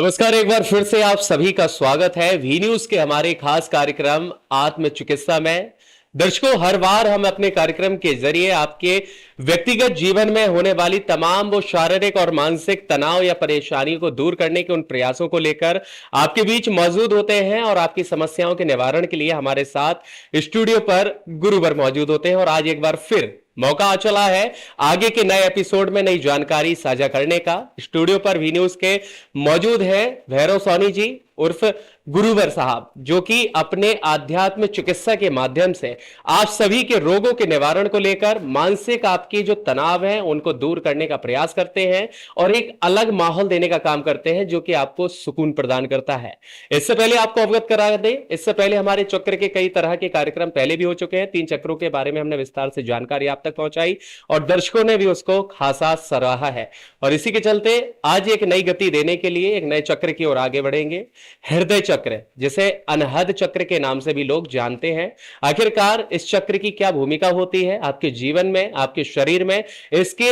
नमस्कार, एक बार फिर से आप सभी का स्वागत है वी न्यूज के हमारे खास कार्यक्रम आत्म चिकित्सा में। दर्शकों, हर बार हम अपने कार्यक्रम के जरिए आपके व्यक्तिगत जीवन में होने वाली तमाम वो शारीरिक और मानसिक तनाव या परेशानियों को दूर करने के उन प्रयासों को लेकर आपके बीच मौजूद होते हैं और आपकी समस्याओं के निवारण के लिए हमारे साथ स्टूडियो पर गुरुवर मौजूद होते हैं। और आज एक बार फिर मौका आ चला है आगे के नए एपिसोड में नई जानकारी साझा करने का। स्टूडियो पर वी न्यूज के मौजूद है भैरव सोनी जी उर्फ गुरुवर साहब, जो कि अपने आध्यात्म चिकित्सा के माध्यम से आप सभी के रोगों के निवारण को लेकर मानसिक आपकी जो तनाव है उनको दूर करने का प्रयास करते हैं और एक अलग माहौल देने का काम करते हैं जो कि आपको सुकून प्रदान करता है। इससे पहले आपको अवगत करा दें, इससे पहले हमारे चक्र के कई तरह के कार्यक्रम पहले भी हो चुके हैं। 3 चक्रों के बारे में हमने विस्तार से जानकारी आप तक पहुंचाई और दर्शकों ने भी उसको खासा सराहा है। और इसी के चलते आज एक नई गति देने के लिए एक नए चक्र की ओर आगे बढ़ेंगे, हृदय चक्र, जिसे अनहद चक्र के नाम से भी लोग जानते हैं। आखिरकार इस चक्र की क्या भूमिका होती है आपके जीवन में, आपके शरीर में, इसके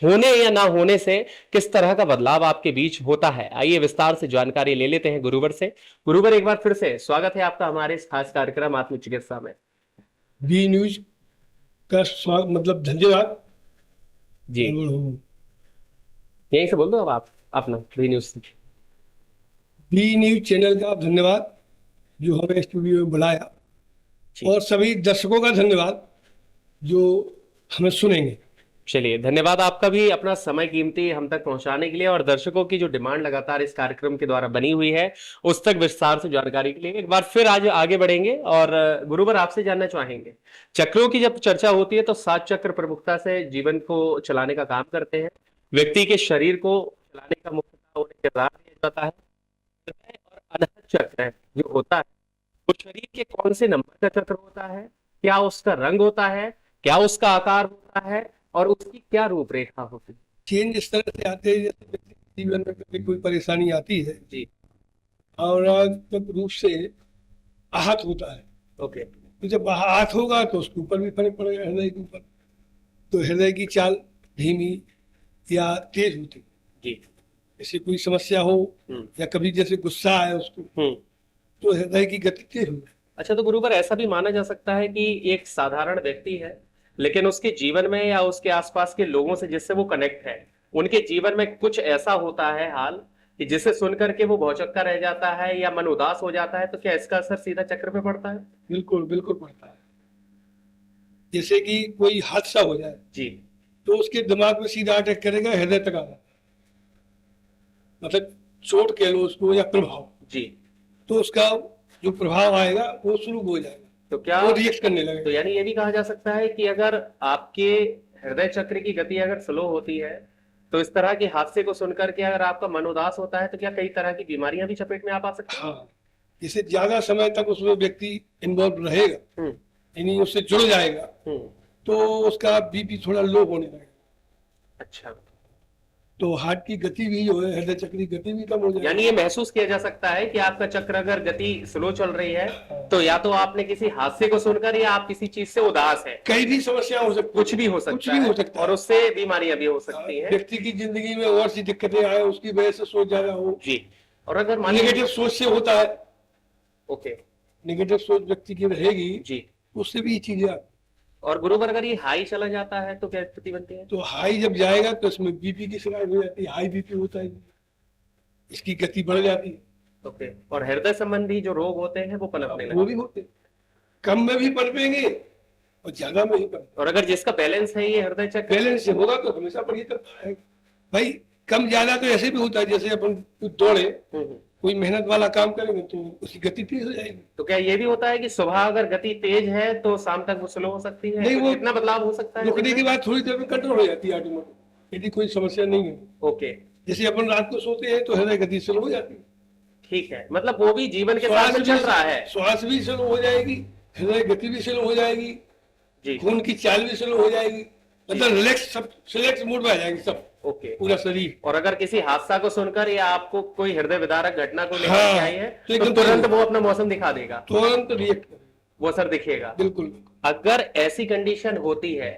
होने या ना होने से किस तरह का बदलाव आपके बीच होता है, आइए विस्तार से जानकारी ले लेते हैं गुरुवर से। गुरुवर, एक बार फिर से स्वागत है आपका हमारे इस खास कार्यक्रम आत्म चिकित्सा में। बी न्यूज का स्वागत, मतलब धन्यवाद जी, यहीं से बोल दो अब आप अपना बी न्यूज से। बी न्यूज चैनल का धन्यवाद जो हमें स्टूडियो में बुलाया, और सभी दर्शकों का धन्यवाद जो हमें सुनेंगे। चलिए, धन्यवाद आपका भी अपना समय कीमती हम तक पहुंचाने के लिए और दर्शकों की जो डिमांड लगातार इस कार्यक्रम के द्वारा बनी हुई है उस तक विस्तार से जानकारी के लिए एक बार फिर आज आगे बढ़ेंगे। और गुरुवर, आपसे जानना चाहेंगे, चक्रों की जब चर्चा होती है तो 7 चक्र प्रमुखता से जीवन को चलाने का काम करते हैं। व्यक्ति के शरीर को चलाने का मुख्यतः उन्हें किरदार दिया जाता है। और अनहद चक्र जो होता है वो शरीर के कौन से नंबर का चक्र होता है, क्या उसका रंग होता है, क्या उसका आकार होता है और उसकी क्या रूपरेखा होती है? चेंज इस तरह से आते हैं जैसे व्यक्ति के जीवन में कभी कोई परेशानी आती है जी, और रूप से आहत होता है। ओके, तो जब आहत होगा तो उसके ऊपर भी फर्क पड़ेगा, हृदय के ऊपर। तो हृदय की चाल धीमी या तेज होती है। जी, जैसे कोई समस्या हो या कभी जैसे गुस्सा है उसको, तो हृदय की गति तेज हो। अच्छा, तो गुरुवर, ऐसा भी माना जा सकता है कि एक साधारण व्यक्ति है लेकिन उसके जीवन में या उसके आसपास के लोगों से जिससे वो कनेक्ट है उनके जीवन में कुछ ऐसा होता है हाल कि जिसे सुनकर के वो भौचक्का रह जाता है या मन उदास हो जाता है, तो क्या इसका असर सीधा चक्र पे पड़ता है? बिल्कुल बिल्कुल पड़ता है। जैसे कि कोई हादसा हो जाए जी, तो उसके दिमाग में सीधा अटैक करेगा, हृदय तक आ जाता है। मतलब चोट कह लो उसको या प्रभाव। जी, तो उसका जो प्रभाव आएगा वो शुरू हो जाएगा, तो क्या वो रिएक्ट करने लगेगा। तो यानी ये भी कहा जा सकता है कि अगर आपके हृदय चक्र की गति अगर स्लो होती है तो इस तरह के हादसे को सुनकर के अगर आपका मन उदास होता है तो क्या कई तरह की बीमारियां भी चपेट में आ सकती हैं? हाँ, जैसे ज्यादा समय तक उसमें व्यक्ति इन्वॉल्व रहेगा, यानी उससे जुड़ जाएगा, तो उसका बीपी थोड़ा लो होने लगेगा। अच्छा, तो हार्ट की गति भी जो है, हृदय चक्र की गति भी कम हो जाएगी। यानी ये महसूस किया जा सकता है कि आपका चक्र अगर गति स्लो चल रही है तो या तो आपने किसी हादसे को सुनकर या आप किसी चीज से उदास है, कई भी समस्या हो सकती, कुछ भी हो सकता है और उससे बीमारियां भी हो सकती हैं। व्यक्ति की जिंदगी में और सी दिक्कतें आए, उसकी वजह से सोच ज्यादा हो। जी, और अगर नेगेटिव सोच से होता है। ओके, नेगेटिव सोच व्यक्ति की रहेगी जी, उससे भी ये चीजें। और गुरुवर, अगर ये हाई चला जाता है तो क्या स्थिति बनती है? तो हाई जब जाएगा तो इसमें बीपी की शिकायत हो जाती है, हाई बीपी होता है, इसकी गति बढ़ जाती है। ओके, और हृदय संबंधी जो रोग होते हैं वो पनपने वो भी होते, कम में भी पनपेंगे और ज्यादा में ही पनपेंगे। और अगर जिसका बैलेंस है ये हृदय चक्र बैलेंस से होगा तो हमेशा बढ़िया करता है भाई। कम ज्यादा तो ऐसे भी होता है, जैसे अपन दौड़े, कोई मेहनत वाला काम करेंगे तो उसकी गति तेज हो जाएगी। तो क्या ये भी होता है कि सुबह अगर गति तेज है तो शाम तक वो स्लो हो सकती है? नहीं, वो कितना बदलाव हो सकता है? रुकने के बाद थोड़ी देर में कंट्रोल हो जाती है ऑटोमेटिक, यदि कोई समस्या नहीं है। ओके, जैसे अपन रात को सोते हैं तो हृदय गति स्लो हो जाती है। ठीक है, मतलब वो भी जीवन के साथ में चल रहा है। श्वास भी स्लो हो जाएगी, हृदय गति भी स्लो हो जाएगी जी, खून की चाल भी स्लो हो जाएगी, मतलब रिलैक्स, सब रिलैक्स मूड में आ जाएगी सब, ओके, पूरा शरीर। और अगर किसी हादसा को सुनकर या आपको कोई हृदय विदारक घटना को लेकर हाँ, के आई है तो तो तुरंत वो अपना मौसम दिखा देगा, तुरंत रिएक्ट करेगा, वो असर दिखेगा। बिल्कुल। अगर ऐसी कंडीशन होती है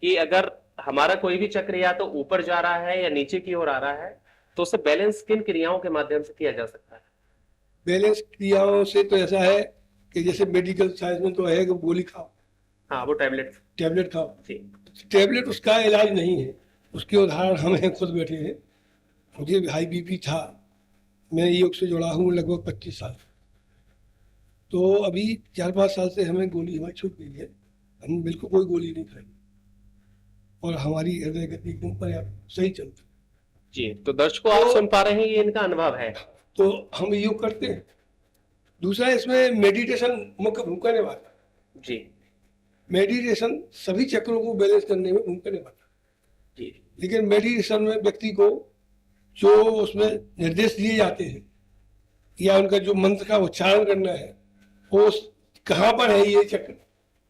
कि अगर हमारा कोई भी चक्र या तो ऊपर जा रहा है या नीचे की ओर आ रहा है तो उसे बैलेंस किन क्रियाओं के माध्यम से किया जा सकता है? बैलेंस क्रियाओं से तो ऐसा है कि जैसे मेडिकल साइंस में तो है कि गोली खाओ, हाँ, वो टैबलेट। टैबलेट खाओ। जी। टैबलेट उसका इलाज नहीं है, उसके उदाहरण हम हैं, खुद बैठे हैं। मुझे हाई बीपी था, मैं योग से जुड़ा हूँ लगभग 25 साल। तो अभी 4-5 साल से हमें गोली हमारी छूट गई है, हम बिल्कुल कोई गोली नहीं खाई और हमारी हृदय गति एकदम पर्याप्त सही चलती। जी, तो दर्शकों आप सुन पा रहे हैं, ये इनका अनुभव है। तो हम योग करते हैं। दूसरा इसमें मेडिटेशन मुख्य भूमिका निभाता है। जी। मेडिटेशन सभी चक्रों को बैलेंस करने में भूमिका निभाता है। जी। लेकिन मेडिटेशन में व्यक्ति को जो उसमें निर्देश दिए जाते हैं या उनका जो मंत्र का उच्चारण करना है, वो कहाँ पर है, ये चक्र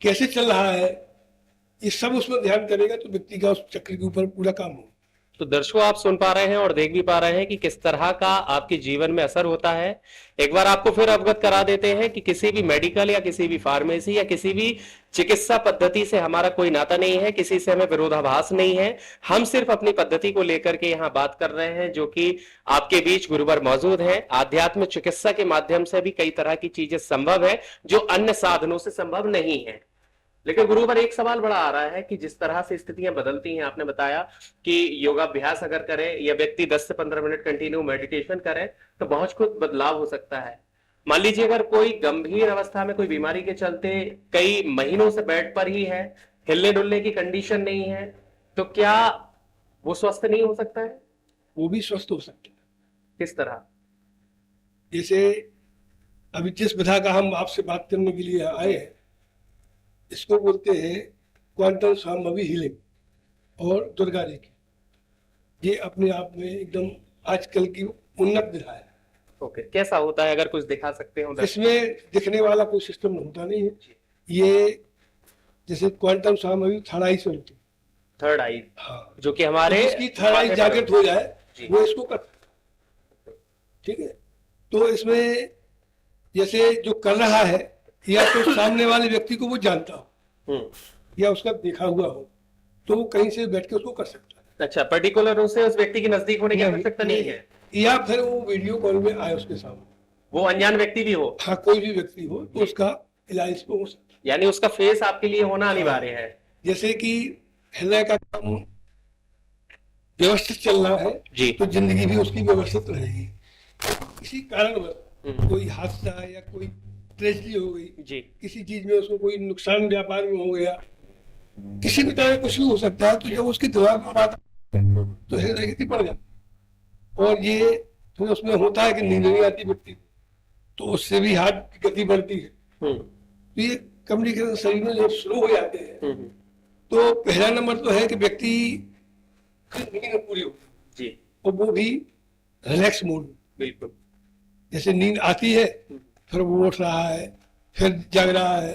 कैसे चल रहा है, ये सब उसमें ध्यान करेगा तो व्यक्ति का उस चक्र के ऊपर पूरा काम हो। तो दर्शकों आप सुन पा रहे हैं और देख भी पा रहे हैं कि किस तरह का आपके जीवन में असर होता है। एक बार आपको फिर अवगत करा देते हैं कि किसी भी मेडिकल या किसी भी फार्मेसी या किसी भी चिकित्सा पद्धति से हमारा कोई नाता नहीं है, किसी से हमें विरोधाभास नहीं है। हम सिर्फ अपनी पद्धति को लेकर के यहाँ बात कर रहे हैं, जो कि आपके बीच गुरुवर मौजूद है। आध्यात्म चिकित्सा के माध्यम से भी कई तरह की चीजें संभव है जो अन्य साधनों से संभव नहीं है। लेकिन गुरुवर एक सवाल बड़ा आ रहा है कि जिस तरह से स्थितियां बदलती हैं, आपने बताया कि योगाभ्यास अगर करे या व्यक्ति 10 से 15 मिनट कंटिन्यू मेडिटेशन करे तो बहुत कुछ बदलाव हो सकता है। मान लीजिए अगर कोई गंभीर अवस्था में कोई बीमारी के चलते कई महीनों से बेड पर ही है, हिलने डुलने की कंडीशन नहीं है, तो क्या वो स्वस्थ नहीं हो सकता है? वो भी स्वस्थ हो सकते हैं। किस तरह? जैसे अभी जिस विधा का हम आपसे बात करने के लिए आए हैं, इसको बोलते हैं क्वांटम संभावी हीलिंग और दुर्गा जी की। ये अपने आप में एकदम आजकल की उन्नत विधा है। ओके, कैसा होता है, अगर कुछ दिखा सकते हो? इसमें दिखने वाला कोई सिस्टम होता नहीं है। ये जैसे क्वांटम संभावी थर्ड आई से होती है। थर्ड आई, हाँ, जो कि हमारे इसकी थर्ड आई जागृत हो जाए वो इसको करता है। ठीक है, तो इसमें जैसे जो कर रहा है या तो सामने वाले व्यक्ति को वो जानता हो या उसका देखा हुआ हो, तो वो कहीं से बैठ के उसको कर सकता है। अच्छा, पर्टिकुलर उसे उस व्यक्ति के नजदीक होने की आवश्यकता नहीं है, या फिर वो वीडियो कॉल में आए उसके सामने, वो अनजान व्यक्ति भी हो। हाँ, कोई भी व्यक्ति हो तो उसका इलाज इसको हो सकता है। यानी उसका फेस आपके लिए होना अनिवार्य है। जैसे कि हृदय का काम व्यवस्थित चल रहा है जी। तो जिंदगी भी उसकी व्यवस्थित रहेगी। इसी कारण कोई हादसा या कोई ट्रेजेडी हो गई जी, किसी चीज में, उसको कोई नुकसान व्यापार में हो गया, किसी भी तरह कुछ भी हो सकता है, तो जब उसकी दिमाग में बात तो हृदय गति बढ़ जाती। और ये फिर उसमें होता है कि नींद नहीं आती व्यक्ति, तो उससे भी हार्ट की गति बढ़ती है। तो ये कम्युनिकेशन शरीर में जब स्लो हो जाते हैं तो पहला नंबर तो है कि व्यक्ति की नींद पूरी हो जी, और वो भी रिलैक्स मोड में। बिल्कुल। जैसे नींद आती है, फिर वो उठ रहा है, फिर जग रहा है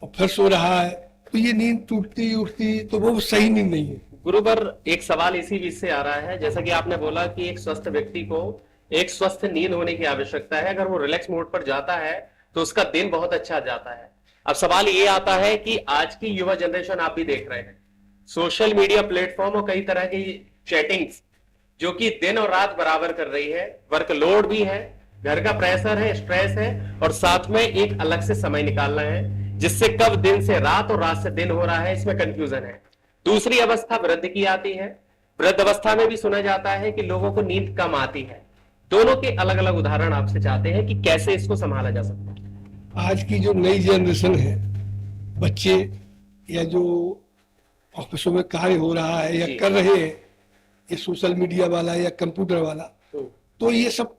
और फिर सो रहा है, तो ये नींद टूटती उठती तो वो सही नींद नहीं है। गुरुवर, एक सवाल इसी बीच से आ रहा है, जैसा कि आपने बोला कि एक स्वस्थ व्यक्ति को एक स्वस्थ नींद होने की आवश्यकता है। अगर वो रिलैक्स मोड पर जाता है तो उसका दिन बहुत अच्छा जाता है। अब सवाल ये आता है कि आज की युवा जनरेशन, आप भी देख रहे हैं, सोशल मीडिया प्लेटफॉर्म और कई तरह की चैटिंग्स जो कि दिन और रात बराबर कर रही है, वर्कलोड भी है, घर का प्रेशर है, स्ट्रेस है, और साथ में एक अलग से समय निकालना है, जिससे कब दिन से रात और रात से दिन हो रहा है, इसमें कंफ्यूजन है। दूसरी अवस्था वृद्ध की आती है। वृद्ध अवस्था में भी सुना जाता है कि लोगों को नींद कम आती है। दोनों के अलग अलग उदाहरण आपसे चाहते हैं कि कैसे इसको संभाला जा सकता है। आज की जो नई जनरेशन है, बच्चे या जो ऑफिसों में कार्य हो रहा है या कर रहे हैं, ये सोशल मीडिया वाला या कंप्यूटर वाला, तो ये सब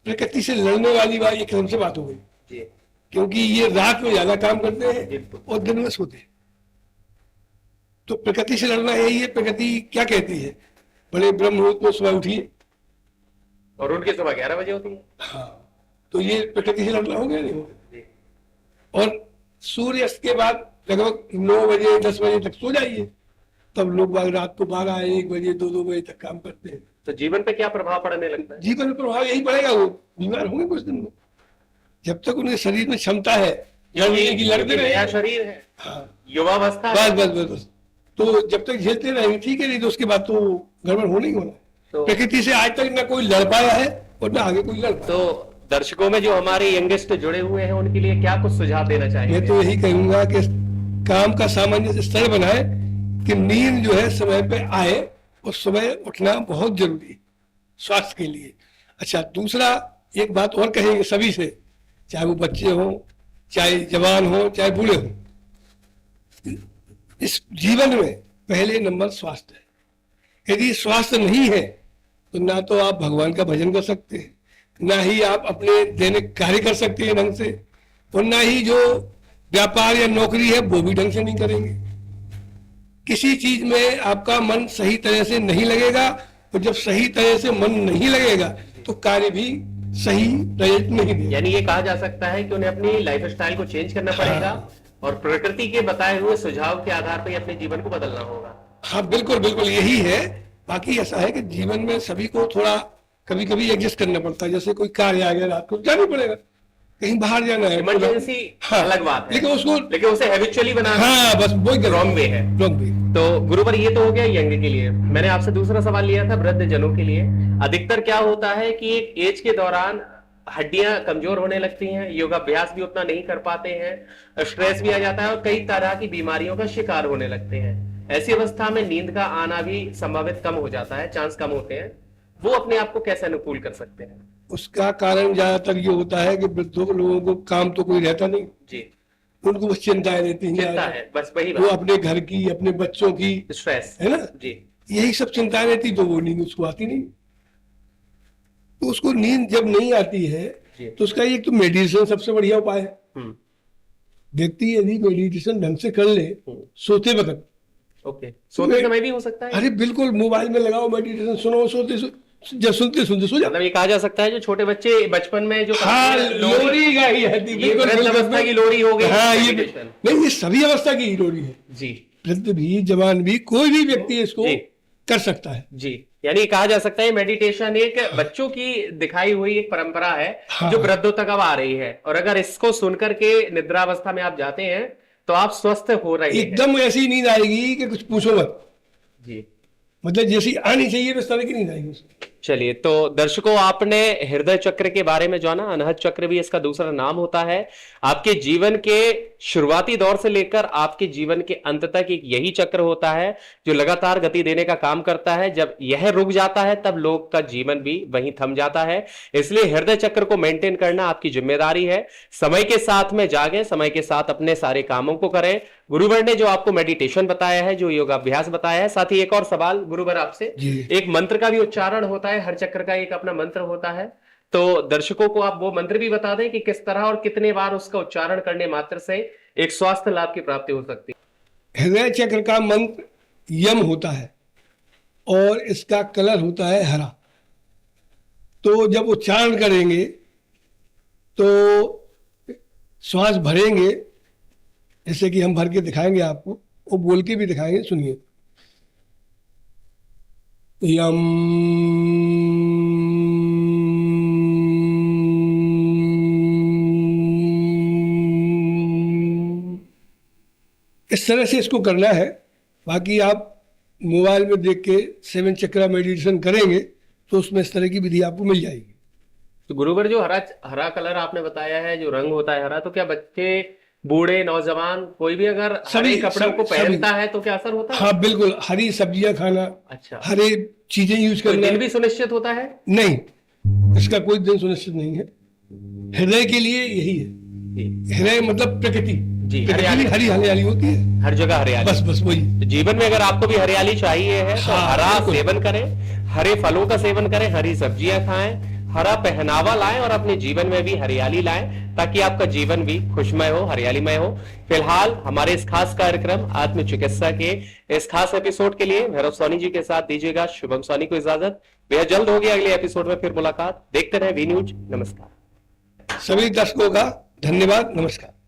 प्रकृति से लड़ने वाली बात एकदम से बात हो गई जी। क्योंकि ये रात में ज्यादा काम करते हैं और दिन में सोते हैं, तो प्रकृति से लड़ना यही है। प्रकृति क्या कहती है, बड़े ब्रह्म मुहूर्त में सुबह उठिए, और उनकी सुबह 11 बजे होती है। हाँ, तो ये प्रकृति से लड़ना हो गया, नहीं हो गया। और सूर्यास्त के बाद लगभग 9 बजे 10 बजे तक सो जाइए, तब लोग रात को 12 1 बजे 2 बजे तक काम करते हैं। तो जीवन पे क्या प्रभाव पड़ने लगता है? जीवन में प्रभाव यही पड़ेगा, वो बीमार होंगे कुछ दिन में। जब तक उनके शरीर में क्षमता है की लड़ते रहे, शरीर है, हाँ, युवावस्था, बस बस बस बस, तो जब तक झेलते रहेंगे ठीक है, नहीं तो उसके बाद तो गड़बड़ होना ही होना। तो प्रकृति से आज तक ना कोई लड़ पाया है और ना आगे कोई लड़ पाया। तो दर्शकों में जो हमारे यंगेस्ट जुड़े हुए हैं उनके लिए क्या कुछ सुझाव देना चाहेंगे? मैं तो यही कहूंगा कि काम का सामान्य स्तर बनाए कि नींद जो है समय पे आए और सुबह उठना बहुत जरूरी है स्वास्थ्य के लिए। अच्छा, दूसरा एक बात और कहेंगे सभी से, चाहे वो बच्चे हों, चाहे जवान हो, चाहे बूढ़े हों, इस जीवन में पहले नंबर स्वास्थ्य है। यदि स्वास्थ्य नहीं है तो ना तो आप भगवान का भजन कर सकते हैं, ना ही आप अपने दैनिक कार्य कर सकते हैं ढंग से, और ना ही जो व्यापार या नौकरी है वो भी ढंग से नहीं करेंगे। किसी चीज में आपका मन सही तरह से नहीं लगेगा, और जब सही तरह से मन नहीं लगेगा तो कार्य भी सही रिजल्ट नहीं देगा। यानी ये कहा जा सकता है कि उन्हें अपनी लाइफ स्टाइल को चेंज करना पड़ेगा और प्रकृति के बताए हुए सुझाव के आधार पर अपने जीवन को बदलना होगा। हाँ बिल्कुल बिल्कुल यही है। बाकी ऐसा है कि जीवन में सभी को थोड़ा कभी कभी एडजस्ट करना पड़ता है। जैसे कोई कार्य आ गया, रात को जाना पड़ेगा, कहीं बाहर जाना है, इमरजेंसी हाँ, अलग बात है, लेकिन उसे हैबिचुअली बनाना हाँ बस वही रॉन्ग वे है। Wrong way. तो गुरुवर ये तो हो गया यंग के लिए। मैंने आपसे दूसरा सवाल लिया था वृद्ध जनों के लिए। अधिकतर क्या होता है कि एक एज के दौरान हड्डियां कमजोर होने लगती हैं, योगाभ्यास भी उतना नहीं कर पाते हैं, स्ट्रेस भी आ जाता है और कई तरह की बीमारियों का शिकार होने लगते हैं। ऐसी अवस्था में नींद का आना भी संभावित कम हो जाता है, चांस कम होते हैं। वो अपने आप को कैसे अनुकूल कर सकते हैं? उसका कारण ज्यादातर ये होता है कि वृद्धों लोगों को काम तो कोई रहता नहीं जी, उनको बस चिंताएं रहती हैं, चिंता है बस वही वो अपने घर की, अपने बच्चों की, स्ट्रेस है ना जी। यही सब चिंताएं रहती, तो वो नींद उसको आती नहीं। तो उसको नींद जब नहीं आती है तो उसका एक तो मेडिटेशन सबसे बढ़िया उपाय है। व्यक्ति यदि मेडिटेशन ढंग से कर ले सोते वक्त, ओके, सोते समय भी हो सकता है। अरे बिल्कुल, मोबाइल में लगाओ मेडिटेशन, सुनो, जब सुनते सुनते सो जाओ। मतलब ये कहा जा सकता है जो छोटे बच्चे बचपन में जो हाँ, लोरी का ही है, वृद्ध अवस्था की लोरी हो गई। हाँ, ये नहीं, ये सभी अवस्था की लोरी है जी। वृद्ध भी, जवान भी, कोई भी व्यक्ति इसको कर सकता है जी। यानी कहा जा सकता है मेडिटेशन एक बच्चों की दिखाई हुई एक परंपरा है जो वृद्धों तक अब आ रही है, और अगर इसको सुनकर के निद्रावस्था में आप जाते हैं तो आप स्वस्थ हो रहे हैं। एकदम ऐसी नींद आएगी कि कुछ पूछो मत जी। मतलब जैसी आनी चाहिए उस तरह की नींद आएगी उसको। चलिए, तो दर्शकों आपने हृदय चक्र के बारे में जाना। अनहद चक्र भी इसका दूसरा नाम होता है। आपके जीवन के शुरुआती दौर से लेकर आपके जीवन के अंत तक एक यही चक्र होता है जो लगातार गति देने का काम करता है। जब यह रुक जाता है तब लोग का जीवन भी वहीं थम जाता है। इसलिए हृदय चक्र को मेंटेन करना आपकी जिम्मेदारी है। समय के साथ में जागें, समय के साथ अपने सारे कामों को करें। गुरुवर ने जो आपको मेडिटेशन बताया है, जो योगाभ्यास बताया है, साथ ही एक और सवाल गुरुवर आपसे, एक मंत्र का भी उच्चारण होता है, हर चक्र का एक अपना मंत्र होता है, तो दर्शकों को आप वो मंत्र भी बता दें कि किस तरह और कितने बार उसका उच्चारण करने मात्र से एक स्वास्थ्य लाभ की प्राप्ति हो सकती है। हृदय चक्र का मंत्र यम होता है और इसका कलर होता है हरा। तो जब उच्चारण करेंगे तो श्वास भरेंगे, जैसे कि हम भर के दिखाएंगे आपको, वो बोल के भी दिखाएंगे, सुनिए। यम इस तरह से इसको करना है। बाकी आप मोबाइल में देख के 7 चक्रा मेडिटेशन करेंगे तो उसमें इस तरह की विधि आपको मिल जाएगी। तो गुरुवर जो हरा कलर आपने बताया है, जो रंग होता है हरा, तो क्या बच्चे, बूढ़े, नौजवान, कोई भी अगर हरे कपड़ों को पहनता है तो क्या असर होता है? हाँ बिल्कुल, हरी सब्जियां खाना, अच्छा, हरे चीजें यूज करना। दिन भी सुनिश्चित होता है? नहीं, इसका कोई दिन सुनिश्चित नहीं है। हृदय के लिए यही है। हृदय मतलब प्रकृति जी, हरियाली, हरी हरियाली होती है हर जगह, हरियाली, बस बस वही। तो जीवन में अगर आपको भी हरियाली चाहिए है तो हरा सेवन करें, हरे फलों का सेवन करें, हरी सब्जियां खाएं, हरा पहनावा लाएं और अपने जीवन में भी हरियाली लाएं ताकि आपका जीवन भी खुशमय हो, हरियालीमय हो। फिलहाल हमारे इस खास कार्यक्रम आत्म चिकित्सा के इस खास एपिसोड के लिए भैरव सोनी जी के साथ दीजिएगा शुभम सोनी को इजाजत। बेहद जल्द होगी अगले एपिसोड में फिर मुलाकात। देखते रहे वी न्यूज। नमस्कार। सभी दर्शकों का धन्यवाद। नमस्कार।